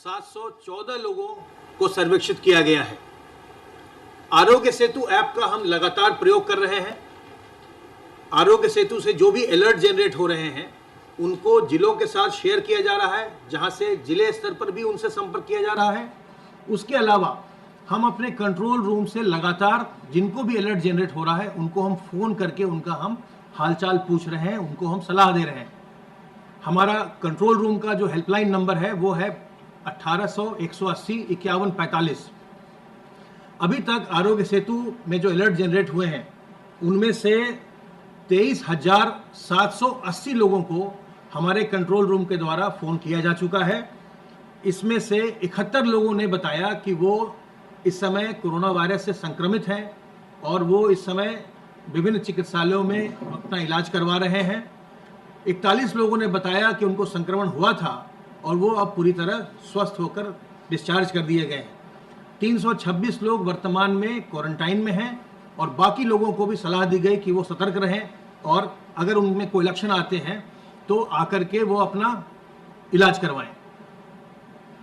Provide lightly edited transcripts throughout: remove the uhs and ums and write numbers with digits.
714 लोगों को सर्वेक्षित किया गया है। आरोग्य सेतु ऐप का हम लगातार प्रयोग कर रहे हैं। आरोग्य सेतु से जो भी अलर्ट जनरेट हो रहे हैं उनको जिलों के साथ शेयर किया जा रहा है, जहां से जिले स्तर पर भी उनसे संपर्क किया जा रहा है। उसके अलावा हम अपने कंट्रोल रूम से लगातार जिनको भी अलर्ट जनरेट हो रहा है उनको हम फोन करके उनका हम हालचाल पूछ रहे हैं, उनको हम सलाह दे रहे हैं। हमारा कंट्रोल रूम का जो हेल्पलाइन नंबर है वो है 1800-180-5145। अभी तक आरोग्य सेतु में जो अलर्ट जनरेट हुए हैं उनमें से 23,780 लोगों को हमारे कंट्रोल रूम के द्वारा फ़ोन किया जा चुका है। इसमें से 71 लोगों ने बताया कि वो इस समय कोरोना वायरस से संक्रमित हैं और वो इस समय विभिन्न चिकित्सालयों में अपना इलाज करवा रहे हैं। 41 लोगों ने बताया कि उनको संक्रमण हुआ था और वो अब पूरी तरह स्वस्थ होकर डिस्चार्ज कर दिए गए हैं। 326 लोग वर्तमान में क्वारंटाइन में हैं और बाकी लोगों को भी सलाह दी गई कि वो सतर्क रहें और अगर उनमें कोई लक्षण आते हैं तो आकर के वो अपना इलाज करवाएं।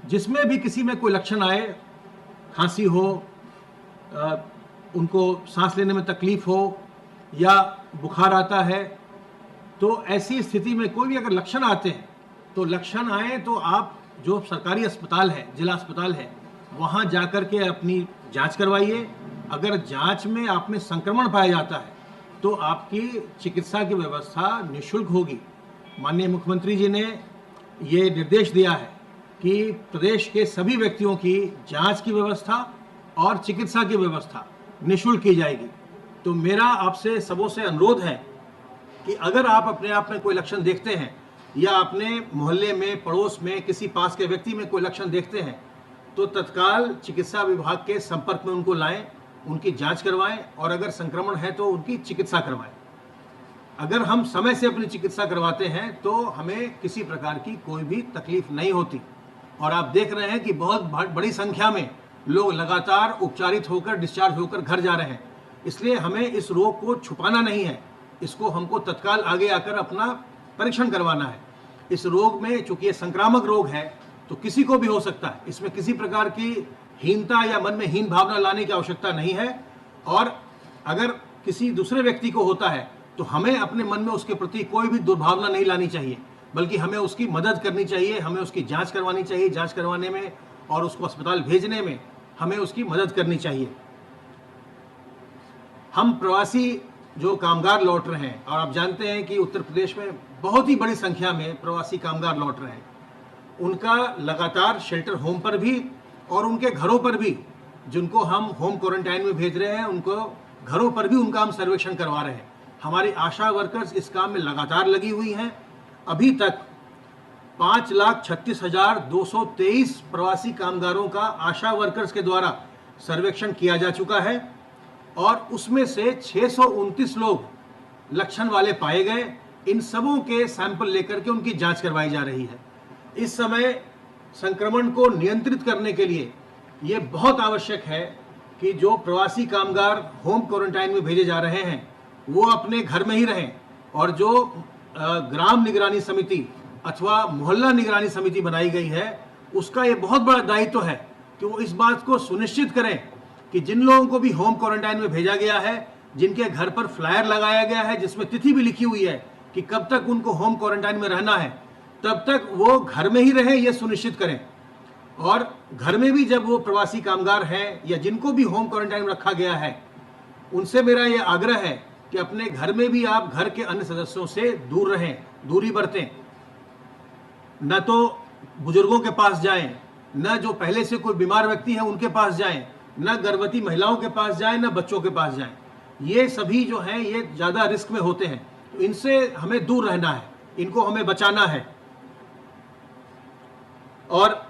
जिसमें भी किसी में कोई लक्षण आए, खांसी हो, उनको सांस लेने में तकलीफ हो या बुखार आता है, तो ऐसी स्थिति में कोई भी अगर लक्षण आते हैं तो लक्षण आए तो आप जो सरकारी अस्पताल है, जिला अस्पताल है, वहाँ जाकर के अपनी जांच करवाइए। अगर जांच में आप में संक्रमण पाया जाता है तो आपकी चिकित्सा की व्यवस्था निःशुल्क होगी। माननीय मुख्यमंत्री जी ने ये निर्देश दिया है कि प्रदेश के सभी व्यक्तियों की जांच की व्यवस्था और चिकित्सा की व्यवस्था निःशुल्क की जाएगी। तो मेरा आपसे सबों से अनुरोध है कि अगर आप अपने आप में कोई लक्षण देखते हैं या अपने मोहल्ले में, पड़ोस में, किसी पास के व्यक्ति में कोई लक्षण देखते हैं तो तत्काल चिकित्सा विभाग के संपर्क में उनको लाएं, उनकी जांच करवाएं और अगर संक्रमण है तो उनकी चिकित्सा करवाएं। अगर हम समय से अपनी चिकित्सा करवाते हैं तो हमें किसी प्रकार की कोई भी तकलीफ नहीं होती। और आप देख रहे हैं कि बहुत बड़ी संख्या में लोग लगातार उपचारित होकर, डिस्चार्ज होकर घर जा रहे हैं। इसलिए हमें इस रोग को छुपाना नहीं है, इसको हमको तत्काल आगे आकर अपना परीक्षण करवाना है। इस रोग में चूंकि ये संक्रामक रोग है तो किसी को भी हो सकता है, इसमें किसी प्रकार की हीनता या मन में हीन भावना लाने की आवश्यकता नहीं है। और अगर किसी दूसरे व्यक्ति को होता है तो हमें अपने मन में उसके प्रति कोई भी दुर्भावना नहीं लानी चाहिए, बल्कि हमें उसकी मदद करनी चाहिए, हमें उसकी जांच करवानी चाहिए। जांच करवाने में और उसको अस्पताल भेजने में हमें उसकी मदद करनी चाहिए। हम प्रवासी जो कामगार लौट रहे हैं, और आप जानते हैं कि उत्तर प्रदेश में बहुत ही बड़ी संख्या में प्रवासी कामगार लौट रहे हैं, उनका लगातार शेल्टर होम पर भी और उनके घरों पर भी, जिनको हम होम क्वारंटाइन में भेज रहे हैं, उनको घरों पर भी उनका हम सर्वेक्षण करवा रहे हैं। हमारी आशा वर्कर्स इस काम में लगातार लगी हुई हैं। अभी तक 5,36,223 प्रवासी कामगारों का आशा वर्कर्स के द्वारा सर्वेक्षण किया जा चुका है और उसमें से 629 लोग लक्षण वाले पाए गए। इन सबों के सैंपल लेकर के उनकी जांच करवाई जा रही है। इस समय संक्रमण को नियंत्रित करने के लिए ये बहुत आवश्यक है कि जो प्रवासी कामगार होम क्वारंटाइन में भेजे जा रहे हैं वो अपने घर में ही रहें और जो ग्राम निगरानी समिति अथवा मोहल्ला निगरानी समिति बनाई गई है उसका ये बहुत बड़ा दायित्व है कि वो इस बात को सुनिश्चित करें कि जिन लोगों को भी होम क्वारंटाइन में भेजा गया है, जिनके घर पर फ्लायर लगाया गया है जिसमें तिथि भी लिखी हुई है कि कब तक उनको होम क्वारंटाइन में रहना है, तब तक वो घर में ही रहें, ये सुनिश्चित करें। और घर में भी जब वो प्रवासी कामगार हैं या जिनको भी होम क्वारंटाइन में रखा गया है, उनसे मेरा ये आग्रह है कि अपने घर में भी आप घर के अन्य सदस्यों से दूर रहें, दूरी बरतें। न तो बुजुर्गों के पास जाएं, न जो पहले से कोई बीमार व्यक्ति है उनके पास जाएं, न गर्भवती महिलाओं के पास जाएं, न बच्चों के पास जाएं। ये सभी जो हैं ये ज़्यादा रिस्क में होते हैं, तो इनसे हमें दूर रहना है, इनको हमें बचाना है। और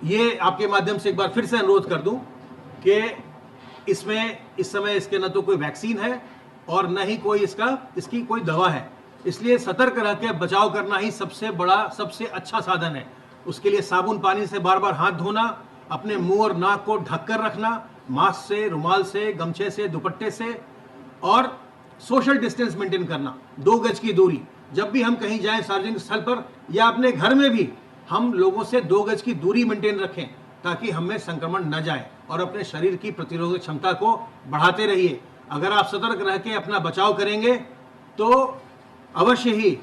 ये आपके माध्यम से एक बार फिर से अनुरोध कर दूं कि इसमें इस समय इसके न तो कोई वैक्सीन है और न ही कोई इसकी कोई दवा है। इसलिए सतर्क रह के बचाव करना ही सबसे बड़ा, सबसे अच्छा साधन है। उसके लिए साबुन पानी से बार बार हाथ धोना, अपने मुंह और नाक को ढककर रखना, मास्क से, रुमाल से, गमछे से, दुपट्टे से, और सोशल डिस्टेंस मेंटेन करना, 2 गज की दूरी। जब भी हम कहीं जाएं सार्वजनिक स्थल पर या अपने घर में भी हम लोगों से 2 गज की दूरी मेंटेन रखें ताकि हमें संक्रमण न जाए, और अपने शरीर की प्रतिरोधक क्षमता को बढ़ाते रहिए। अगर आप सतर्क रह के अपना बचाव करेंगे तो अवश्य ही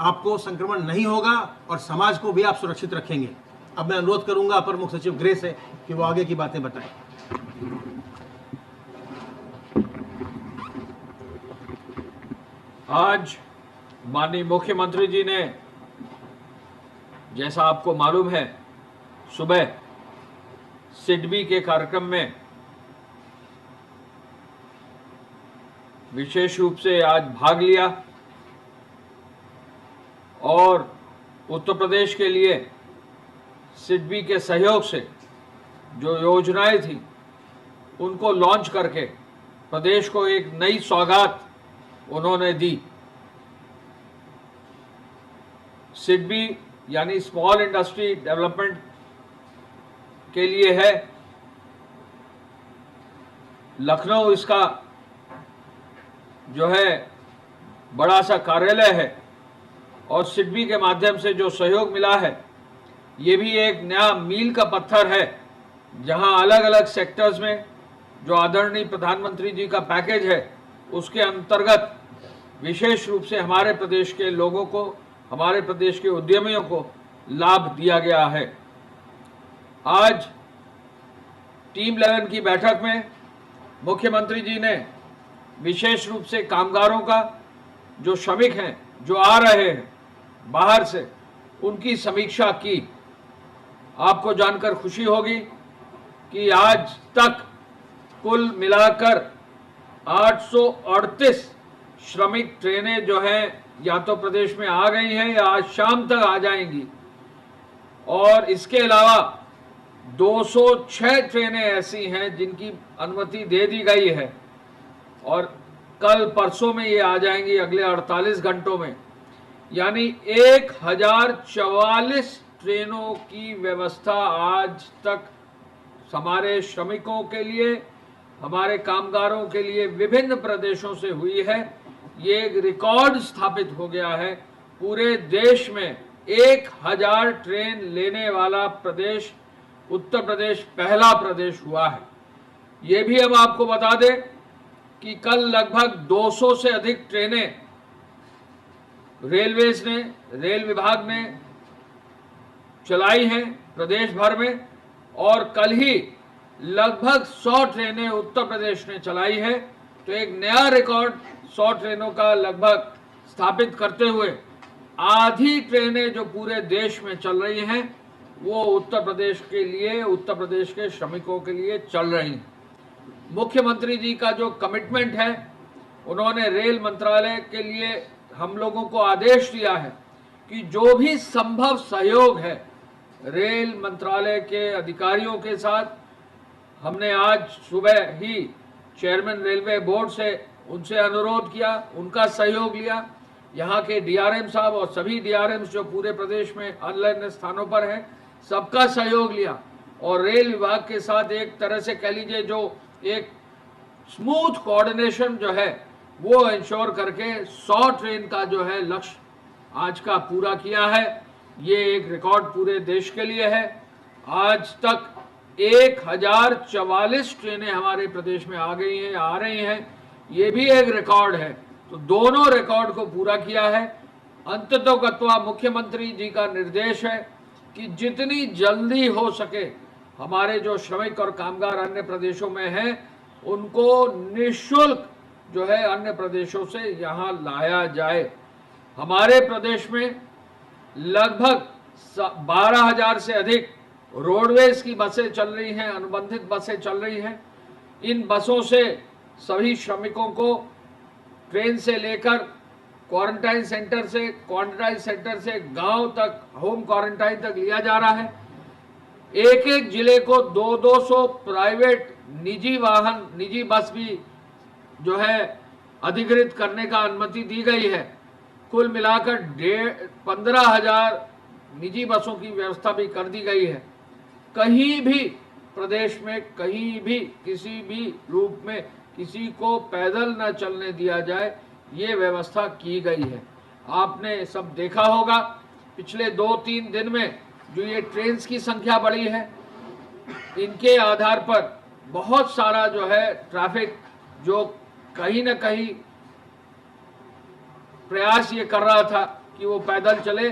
आपको संक्रमण नहीं होगा और समाज को भी आप सुरक्षित रखेंगे। अब मैं अनुरोध करूंगा अपर मुख्य सचिव गृह से कि वो आगे की बातें बताएं। आज माननीय मुख्यमंत्री जी ने, जैसा आपको मालूम है, सुबह सिडबी के कार्यक्रम में विशेष रूप से आज भाग लिया और उत्तर प्रदेश के लिए सिडबी के सहयोग से जो योजनाएं थी उनको लॉन्च करके प्रदेश को एक नई सौगात उन्होंने दी। सिडबी यानी स्मॉल इंडस्ट्री डेवलपमेंट के लिए है। लखनऊ इसका जो है बड़ा सा कार्यालय है और सिडबी के माध्यम से जो सहयोग मिला है ये भी एक नया मील का पत्थर है, जहां अलग अलग सेक्टर्स में जो आदरणीय प्रधानमंत्री जी का पैकेज है उसके अंतर्गत विशेष रूप से हमारे प्रदेश के लोगों को, हमारे प्रदेश के उद्यमियों को लाभ दिया गया है। आज टीम 11 की बैठक में मुख्यमंत्री जी ने विशेष रूप से कामगारों का, जो श्रमिक हैं जो आ रहे हैं बाहर से, उनकी समीक्षा की। आपको जानकर खुशी होगी कि आज तक कुल मिलाकर 838 श्रमिक ट्रेनें जो हैं या तो प्रदेश में आ गई हैं या आज शाम तक आ जाएंगी, और इसके अलावा 206 ट्रेनें ऐसी हैं जिनकी अनुमति दे दी गई है और कल परसों में ये आ जाएंगी, अगले 48 घंटों में। यानी 1044 ट्रेनों की व्यवस्था आज तक हमारे श्रमिकों के लिए, हमारे कामगारों के लिए विभिन्न प्रदेशों से हुई है। ये एक रिकॉर्ड स्थापित हो गया है। पूरे देश में 1000 ट्रेन लेने वाला प्रदेश उत्तर प्रदेश पहला प्रदेश हुआ है। ये भी हम आपको बता दें कि कल लगभग 200 से अधिक ट्रेनें रेलवेज ने, रेल विभाग ने चलाई हैं प्रदेश भर में, और कल ही लगभग 100 ट्रेनें उत्तर प्रदेश ने चलाई है। तो एक नया रिकॉर्ड 100 ट्रेनों का लगभग स्थापित करते हुए आधी ट्रेनें जो पूरे देश में चल रही हैं वो उत्तर प्रदेश के लिए, उत्तर प्रदेश के श्रमिकों के लिए चल रही हैं। मुख्यमंत्री जी का जो कमिटमेंट है, उन्होंने रेल मंत्रालय के लिए हम लोगों को आदेश दिया है कि जो भी संभव सहयोग है रेल मंत्रालय के अधिकारियों के साथ, हमने आज सुबह ही चेयरमैन रेलवे बोर्ड से उनसे अनुरोध किया, उनका सहयोग लिया। यहाँ के डीआरएम साहब और सभी डीआरएम जो पूरे प्रदेश में अन्य स्थानों पर हैं, सबका सहयोग लिया और रेल विभाग के साथ एक तरह से कह लीजिए जो एक स्मूथ कोऑर्डिनेशन जो है वो इंश्योर करके 100 ट्रेन का जो है लक्ष्य आज का पूरा किया है। ये एक रिकॉर्ड पूरे देश के लिए है। आज तक 1044 ट्रेनें हमारे प्रदेश में आ गई हैं, आ रही हैं, ये भी एक रिकॉर्ड है। तो दोनों रिकॉर्ड को पूरा किया है। अंततोगत्वा मुख्यमंत्री जी का निर्देश है कि जितनी जल्दी हो सके हमारे जो श्रमिक और कामगार अन्य प्रदेशों में हैं उनको निःशुल्क जो है अन्य प्रदेशों से यहाँ लाया जाए। हमारे प्रदेश में लगभग 12,000 से अधिक रोडवेज की बसें चल रही हैं, अनुबंधित बसें चल रही हैं। इन बसों से सभी श्रमिकों को ट्रेन से लेकर क्वारंटाइन सेंटर से गांव तक, होम क्वारंटाइन तक लिया जा रहा है। एक एक जिले को 200 प्राइवेट निजी वाहन, निजी बस भी जो है अधिकृत करने का अनुमति दी गई है। कुल मिलाकर 15,000 निजी बसों की व्यवस्था भी कर दी गई है। कहीं भी प्रदेश में, कहीं भी, किसी भी रूप में किसी को पैदल न चलने दिया जाए, ये व्यवस्था की गई है। आपने सब देखा होगा, पिछले 2-3 दिन में जो ये ट्रेन की संख्या बढ़ी है, इनके आधार पर बहुत सारा जो है ट्रैफिक जो कहीं ना कहीं प्रयास ये कर रहा था कि वो पैदल चले,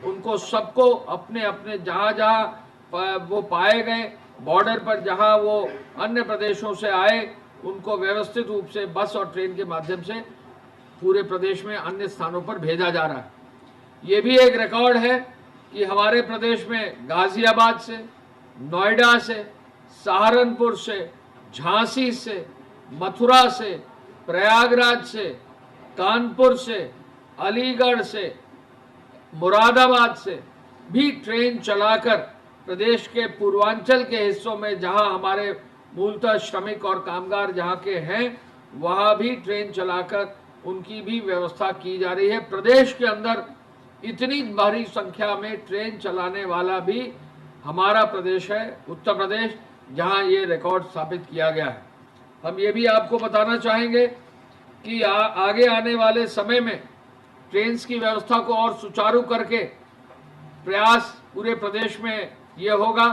उनको सबको अपने अपने जहां जहां वो पाए गए बॉर्डर पर, जहां वो अन्य प्रदेशों से आए, उनको व्यवस्थित रूप से बस और ट्रेन के माध्यम से पूरे प्रदेश में अन्य स्थानों पर भेजा जा रहा है। ये भी एक रिकॉर्ड है कि हमारे प्रदेश में गाजियाबाद से, नोएडा से, सहारनपुर से, झांसी से, मथुरा से, प्रयागराज से, कानपुर से, अलीगढ़ से, मुरादाबाद से भी ट्रेन चलाकर प्रदेश के पूर्वांचल के हिस्सों में, जहां हमारे मूलतः श्रमिक और कामगार जहां के हैं, वहां भी ट्रेन चलाकर उनकी भी व्यवस्था की जा रही है। प्रदेश के अंदर इतनी भारी संख्या में ट्रेन चलाने वाला भी हमारा प्रदेश है, उत्तर प्रदेश, जहां ये रिकॉर्ड स्थापित किया गया है। हम ये भी आपको बताना चाहेंगे कि आगे आने वाले समय में ट्रेन की व्यवस्था को और सुचारू करके प्रयास पूरे प्रदेश में ये होगा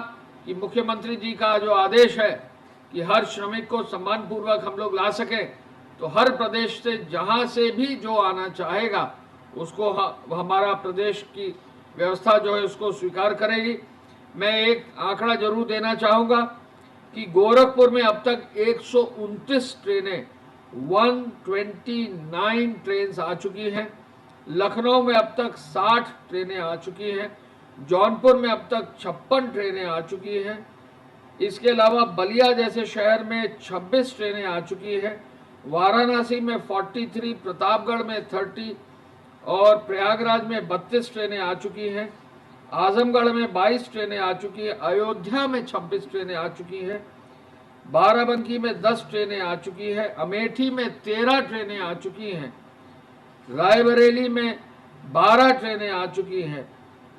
कि मुख्यमंत्री जी का जो आदेश है कि हर श्रमिक को सम्मानपूर्वक हम लोग ला सकें, तो हर प्रदेश से जहां से भी जो आना चाहेगा उसको हमारा प्रदेश की व्यवस्था जो है उसको स्वीकार करेगी। मैं एक आंकड़ा जरूर देना चाहूँगा कि गोरखपुर में अब तक 129 ट्रेनें, 129 ट्रेन आ चुकी हैं। लखनऊ में अब तक 60 ट्रेनें आ चुकी हैं। जौनपुर में अब तक 56 ट्रेनें आ चुकी हैं। इसके अलावा बलिया जैसे शहर में 26 ट्रेनें आ चुकी हैं। वाराणसी में 43, प्रतापगढ़ में 30 और प्रयागराज में 32 ट्रेनें आ चुकी हैं। आजमगढ़ में 22 ट्रेनें आ चुकी हैं। अयोध्या में 26 ट्रेनें आ चुकी हैं। बाराबंकी में 10 ट्रेनें आ चुकी हैं। अमेठी में 13 ट्रेनें आ चुकी हैं। रायबरेली में 12 ट्रेनें आ चुकी हैं।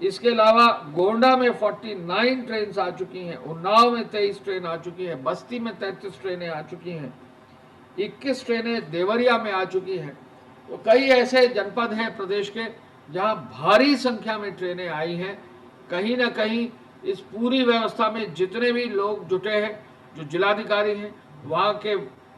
इसके अलावा गोंडा में 49 ट्रेन आ चुकी हैं। उन्नाव में 23 ट्रेन आ चुकी हैं। बस्ती में 33 ट्रेनें आ चुकी हैं। 21 ट्रेनें देवरिया में आ चुकी हैं। तो कई ऐसे जनपद हैं प्रदेश के जहां भारी संख्या में ट्रेनें आई हैं। कहीं ना कहीं इस पूरी व्यवस्था में जितने भी लोग जुटे हैं, जो जिलाधिकारी हैं, वहाँ के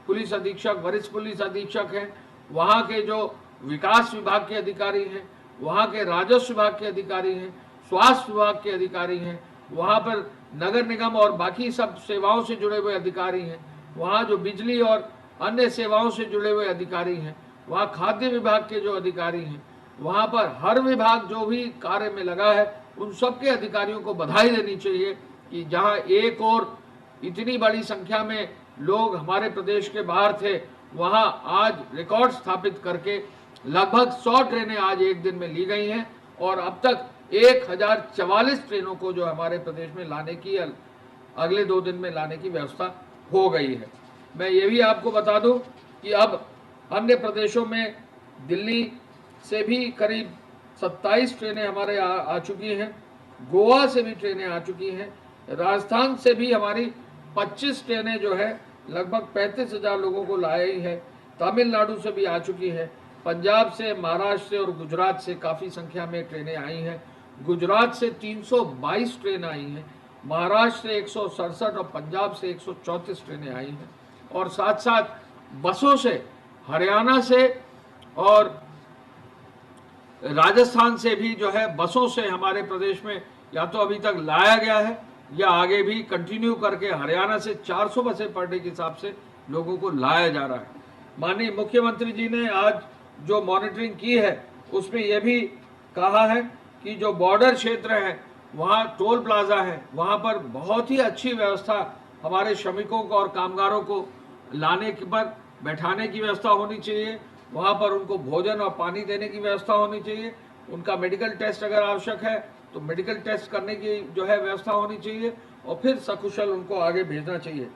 पुलिस अधीक्षक, वरिष्ठ पुलिस अधीक्षक हैं, वहाँ के जो विकास विभाग के अधिकारी हैं, वहाँ के राजस्व विभाग के अधिकारी हैं, स्वास्थ्य विभाग के अधिकारी हैं, वहाँ पर नगर निगम और बाकी सब सेवाओं से जुड़े हुए अधिकारी हैं, वहाँ जो बिजली और अन्य सेवाओं से जुड़े हुए अधिकारी हैं, वहाँ खाद्य विभाग के जो अधिकारी हैं, वहाँ पर हर विभाग जो भी कार्य में लगा है, उन सबके अधिकारियों को बधाई देनी चाहिए कि जहाँ एक और इतनी बड़ी संख्या में लोग हमारे प्रदेश के बाहर थे, वहाँ आज रिकॉर्ड स्थापित करके लगभग 100 ट्रेनें आज एक दिन में ली गई हैं और अब तक 1044 ट्रेनों को जो हमारे प्रदेश में लाने की, अगले 2 दिन में लाने की व्यवस्था हो गई है। मैं ये भी आपको बता दूं कि अब अन्य प्रदेशों में दिल्ली से भी करीब 27 ट्रेनें हमारे आ चुकी हैं। गोवा से भी ट्रेनें आ चुकी हैं। राजस्थान से भी हमारी 25 ट्रेनें जो है लगभग 35,000 लोगों को लाई है। तमिलनाडु से भी आ चुकी है। पंजाब से, महाराष्ट्र से और गुजरात से काफ़ी संख्या में ट्रेनें आई हैं। गुजरात से 322 ट्रेन आई हैं, महाराष्ट्र से 167 और पंजाब से 134 ट्रेनें आई हैं। और साथ साथ बसों से हरियाणा से और राजस्थान से भी जो है बसों से हमारे प्रदेश में या तो अभी तक लाया गया है या आगे भी कंटिन्यू करके हरियाणा से 400 बसें पर डे के हिसाब से लोगों को लाया जा रहा है। माननीय मुख्यमंत्री जी ने आज जो मॉनिटरिंग की है उसमें यह भी कहा है कि जो बॉर्डर क्षेत्र है वहाँ टोल प्लाजा है, वहाँ पर बहुत ही अच्छी व्यवस्था हमारे श्रमिकों को और कामगारों को लाने के पर बैठाने की व्यवस्था होनी चाहिए। वहाँ पर उनको भोजन और पानी देने की व्यवस्था होनी चाहिए। उनका मेडिकल टेस्ट अगर आवश्यक है तो मेडिकल टेस्ट करने की जो है व्यवस्था होनी चाहिए और फिर सकुशल उनको आगे भेजना चाहिए।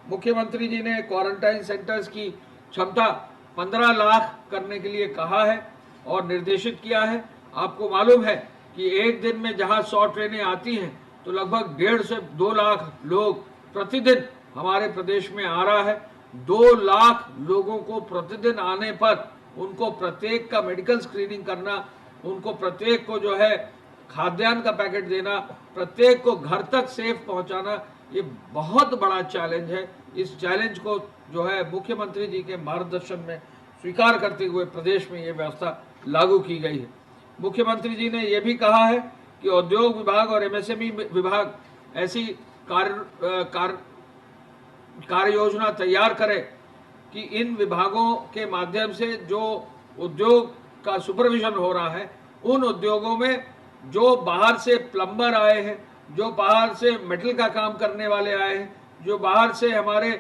मुख्यमंत्री जी ने क्वारंटाइन सेंटर्स की क्षमता 15 लाख करने के लिए कहा है और निर्देशित किया है। आपको मालूम है कि एक दिन में जहां 100 ट्रेनें आती हैं तो लगभग 1.5 से 2 लाख लोग प्रतिदिन हमारे प्रदेश में आ रहा है। 2 लाख लोगों को प्रतिदिन आने पर उनको प्रत्येक का मेडिकल स्क्रीनिंग करना, उनको प्रत्येक को जो है खाद्यान्न का पैकेट देना, प्रत्येक को घर तक सेफ पहुंचाना, ये बहुत बड़ा चैलेंज है। इस चैलेंज को जो है मुख्यमंत्री जी के मार्गदर्शन में स्वीकार करते हुए प्रदेश में ये व्यवस्था लागू की गई है। मुख्यमंत्री जी ने यह भी कहा है कि उद्योग विभाग और एमएसएमई विभाग ऐसी कार्य योजना तैयार करे कि इन विभागों के माध्यम से जो उद्योग का सुपरविजन हो रहा है, उन उद्योगों में जो बाहर से प्लम्बर आए हैं, जो बाहर से मेटल का काम करने वाले आए हैं, जो बाहर से हमारे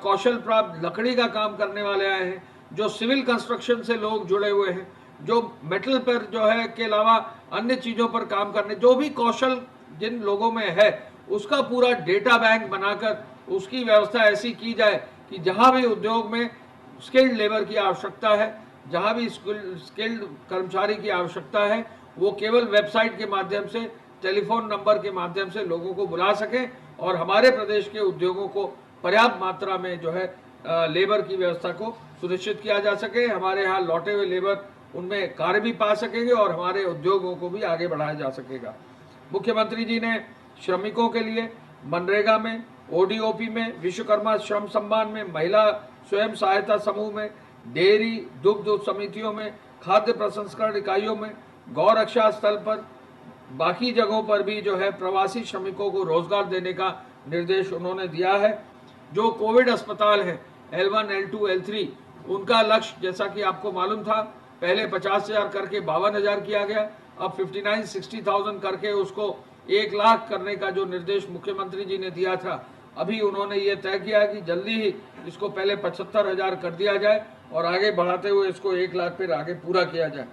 कौशल प्राप्त लकड़ी का काम करने वाले आए हैं, जो सिविल कंस्ट्रक्शन से लोग जुड़े हुए हैं, जो मेटल पर जो है के अलावा अन्य चीज़ों पर काम करने, जो भी कौशल जिन लोगों में है, उसका पूरा डेटा बैंक बनाकर उसकी व्यवस्था ऐसी की जाए कि जहां भी उद्योग में स्किल्ड लेबर की आवश्यकता है, जहां भी स्किल्ड कर्मचारी की आवश्यकता है, वो केवल वेबसाइट के माध्यम से, टेलीफोन नंबर के माध्यम से लोगों को बुला सके और हमारे प्रदेश के उद्योगों को पर्याप्त मात्रा में जो है लेबर की व्यवस्था को सुनिश्चित किया जा सके। हमारे यहाँ लौटे हुए लेबर उनमें कार्य भी पा सकेंगे और हमारे उद्योगों को भी आगे बढ़ाया जा सकेगा। मुख्यमंत्री जी ने श्रमिकों के लिए मनरेगा में, ओडीओपी में, विश्वकर्मा श्रम सम्मान में, महिला स्वयं सहायता समूह में, डेयरी दुग्ध समितियों में, खाद्य प्रसंस्करण इकाइयों में, गौ रक्षा स्थल पर, बाकी जगहों पर भी जो है प्रवासी श्रमिकों को रोजगार देने का निर्देश उन्होंने दिया है। जो कोविड अस्पताल है L1, L2, L3, उनका लक्ष्य जैसा कि आपको मालूम था, पहले 50,000 करके 52,000 किया गया, अब 59-60,000 करके उसको 1 लाख करने का जो निर्देश मुख्यमंत्री जी ने दिया था, अभी उन्होंने ये तय किया कि जल्दी ही इसको पहले 75,000 कर दिया जाए और आगे बढ़ाते हुए इसको 1 लाख फिर आगे पूरा किया जाए।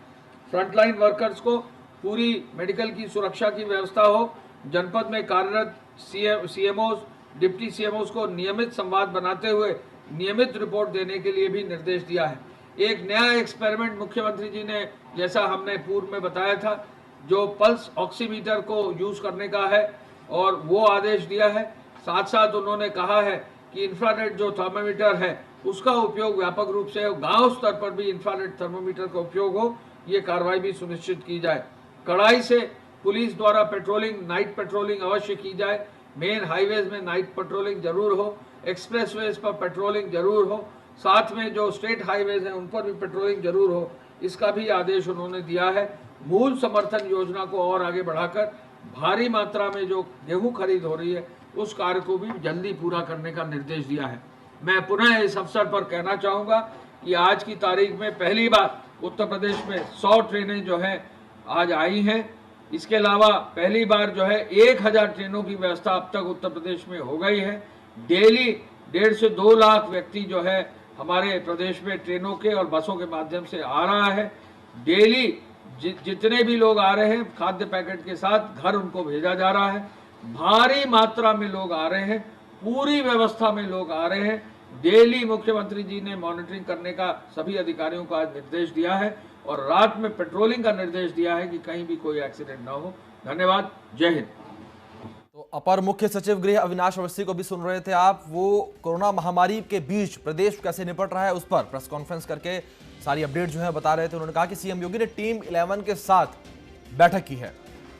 फ्रंटलाइन वर्कर्स को पूरी मेडिकल की सुरक्षा की व्यवस्था हो। जनपद में कार्यरत सीएमओज, डिप्टी सीएमओज को नियमित संवाद बनाते हुए नियमित रिपोर्ट देने के लिए भी निर्देश दिया है। एक नया एक्सपेरिमेंट मुख्यमंत्री जी ने, जैसा हमने पूर्व में बताया था, जो पल्स ऑक्सीमीटर को यूज करने का है और वो आदेश दिया है। साथ साथ उन्होंने कहा है कि इंफ्रारेड जो थर्मोमीटर है उसका उपयोग व्यापक रूप से, गांव स्तर पर भी इंफ्रारेड थर्मोमीटर का उपयोग हो, ये कार्रवाई भी सुनिश्चित की जाए। कड़ाई से पुलिस द्वारा पेट्रोलिंग, नाइट पेट्रोलिंग अवश्य की जाए। मेन हाईवेज में नाइट पेट्रोलिंग जरूर हो, एक्सप्रेसवेज पर पेट्रोलिंग जरूर हो, साथ में जो स्टेट हाईवेज हैं उन पर भी पेट्रोलिंग जरूर हो, इसका भी आदेश उन्होंने दिया है। मूल समर्थन योजना को और आगे बढ़ाकर भारी मात्रा में जो गेहूं खरीद हो रही है उस कार्य को भी जल्दी पूरा करने का निर्देश दिया है। मैं पुनः इस अवसर पर कहना चाहूँगा कि आज की तारीख में पहली बार उत्तर प्रदेश में 100 ट्रेनें जो है आज आई हैं। इसके अलावा पहली बार जो है 1000 ट्रेनों की व्यवस्था अब तक उत्तर प्रदेश में हो गई है। डेली 1.5 से 2 लाख व्यक्ति जो है हमारे प्रदेश में ट्रेनों के और बसों के माध्यम से आ रहा है। डेली जितने भी लोग आ रहे हैं खाद्य पैकेट के साथ घर उनको भेजा जा रहा है। भारी मात्रा में लोग आ रहे हैं, पूरी व्यवस्था में लोग आ रहे हैं। डेली मुख्यमंत्री जी ने मॉनिटरिंग करने का सभी अधिकारियों को आज निर्देश दिया है और रात में पेट्रोलिंग का निर्देश दिया है कि कहीं भी कोई एक्सीडेंट ना हो। धन्यवाद। जय हिंद। तो अपर मुख्य सचिव गृह अविनाश अवस्थी को भी सुन रहे थे आप। वो कोरोना महामारी के बीच प्रदेश कैसे निपट रहा है उस पर प्रेस कॉन्फ्रेंस करके सारी अपडेट जो है बता रहे थे। उन्होंने कहा कि सीएम योगी ने टीम 11 के साथ बैठक की है।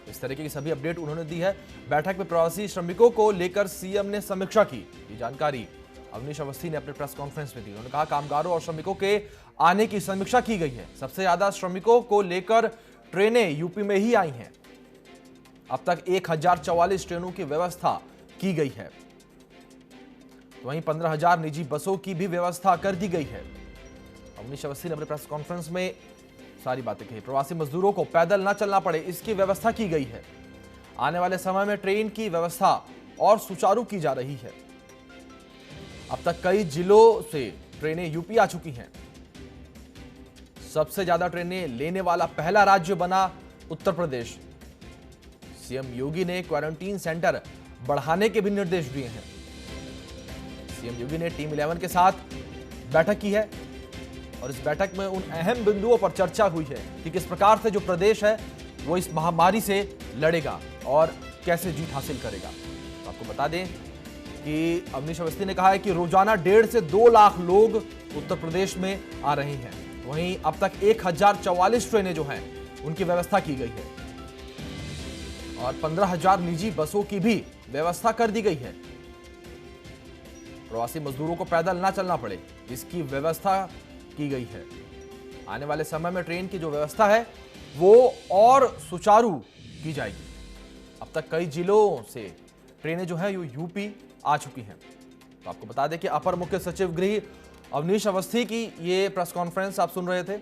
इस तरीके की सभी अपडेट उन्होंने दी है। बैठक में प्रवासी श्रमिकों को लेकर सीएम ने समीक्षा की। ये जानकारी अविनाश अवस्थी ने अपने प्रेस कॉन्फ्रेंस में दी। उन्होंने कहा कामगारों और श्रमिकों के आने की समीक्षा की गई है। सबसे ज्यादा श्रमिकों को लेकर ट्रेनें यूपी में ही आई हैं। अब तक 1044 ट्रेनों की व्यवस्था की गई है। वहीं 15,000 निजी बसों की भी व्यवस्था कर दी गई है। अविनाश अवस्थी ने अपने प्रेस कॉन्फ्रेंस में सारी बातें कही। प्रवासी मजदूरों को पैदल ना चलना पड़े, इसकी व्यवस्था की गई है। आने वाले समय में ट्रेन की व्यवस्था और सुचारू की जा रही है। अब तक कई जिलों से ट्रेनें यूपी आ चुकी हैं। सबसे ज्यादा ट्रेनें लेने वाला पहला राज्य बना उत्तर प्रदेश। सीएम योगी ने क्वारंटीन सेंटर बढ़ाने के भी निर्देश दिए हैं। सीएम योगी ने टीम 11 के साथ बैठक की है और इस बैठक में उन अहम बिंदुओं पर चर्चा हुई है कि किस प्रकार से जो प्रदेश है वो इस महामारी से लड़ेगा और कैसे जीत हासिल करेगा। तो आपको बता दें कि अविनाश अवस्थी ने कहा है कि रोजाना 1.5 से 2 लाख लोग उत्तर प्रदेश में आ रहे हैं। वहीं अब तक 1044 ट्रेनें जो हैं उनकी व्यवस्था की गई है। और 15,000 निजी बसों की भी व्यवस्था कर दी गई है। प्रवासी मजदूरों को पैदल ना चलना पड़े, इसकी व्यवस्था की गई है। आने वाले समय में ट्रेन की जो व्यवस्था है वो और सुचारू की जाएगी। अब तक कई जिलों से ट्रेनें जो है यूपी आ चुकी हैं। तो आपको बता दें कि अपर मुख्य सचिव गृह अवनीश अवस्थी की ये प्रेस कॉन्फ्रेंस आप सुन रहे थे।